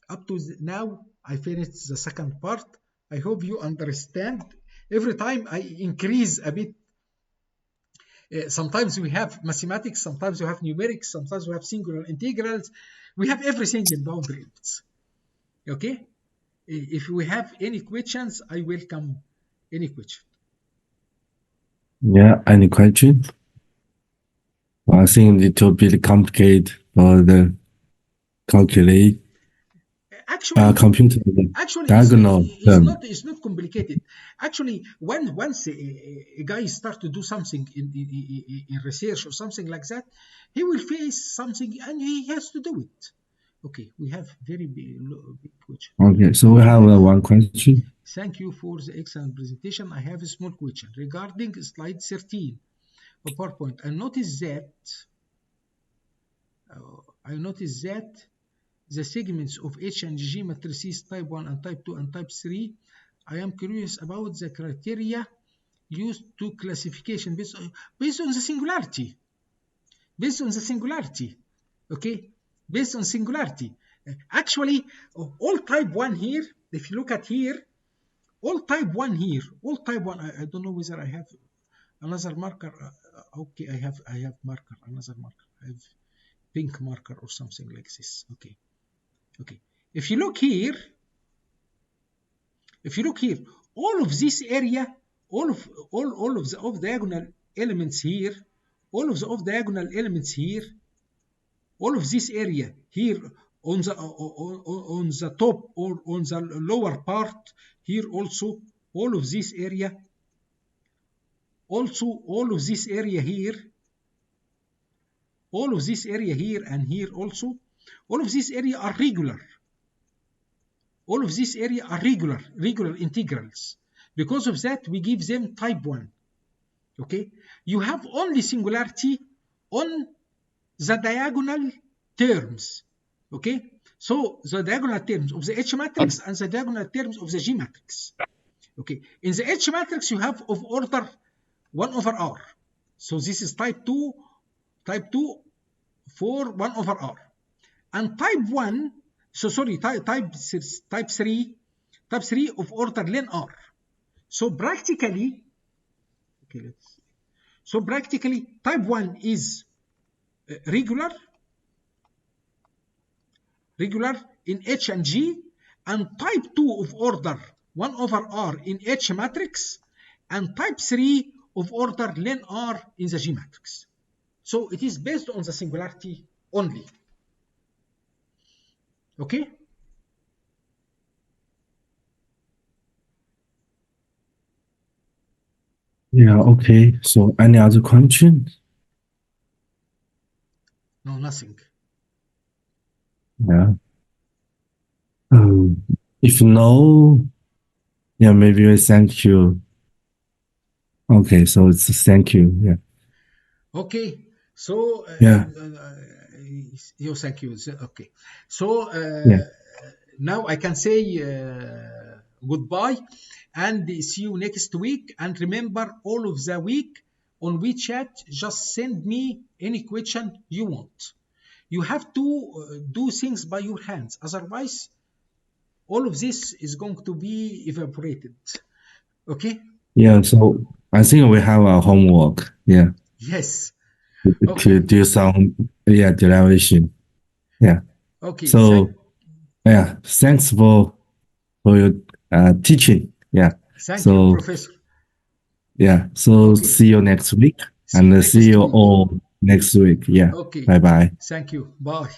Up to now, I finished the second part. I hope you understand. Every time I increase a bit. Sometimes we have mathematics, sometimes we have numerics, sometimes we have singular integrals. We have everything in boundary limits. Okay? If we have any questions, I welcome any question. Yeah, any question? I think it will be complicated for the calculate. Computer diagonal term. It's not complicated. Actually, once a guy start to do something in research or something like that, he will face something and he has to do it. Okay, we have very big question. Okay, so we have one question. Thank you for the excellent presentation. I have a small question regarding slide 13 of PowerPoint. I noticed that the segments of H and G matrices type 1 and type 2 and type 3. I am curious about the criteria used to classification based on the singularity. Based on the singularity. Okay? Based on singularity. Actually, all type 1 here, if you look at here, all type 1 here, all type 1, I don't know whether I have another marker. Okay, I have marker, another marker. I have pink marker or something like this. Okay. Okay, if you look here, all of this area, all of the off diagonal elements here, all of this area here on the top or on the lower part here also, all of this area, also all of this area here, all of this area here and here also, all of this area are regular. All of this area are regular integrals. Because of that, we give them type 1. Okay? You have only singularity on the diagonal terms. Okay? So the diagonal terms of the H matrix and the diagonal terms of the G matrix. Okay? In the H matrix, you have of order 1 over R. So this is type 2 for 1 over R. And type 1, so sorry, type 3 of order len R. So practically, okay, type 1 is regular in H and G, and type 2 of order 1 over R in H matrix, and type 3 of order len R in the G matrix. So it is based on the singularity only. Okay? Yeah, okay. So any other questions? No, nothing. Yeah. If no, yeah, maybe we thank you. Okay, so it's thank you. Yeah. Okay. So yeah. Thank you. Okay. So now I can say goodbye and see you next week. And remember, all of the week on WeChat, just send me any question you want. You have to do things by your hands. Otherwise, all of this is going to be evaporated. Okay? Yeah, so I think we have our homework. Yeah. Yes. To do some derivation. Yeah. Okay. So thanks for your teaching. Yeah. Thank you, Professor. Yeah. So see you next week, and see you all next week. Yeah. Okay. Bye bye. Thank you. Bye.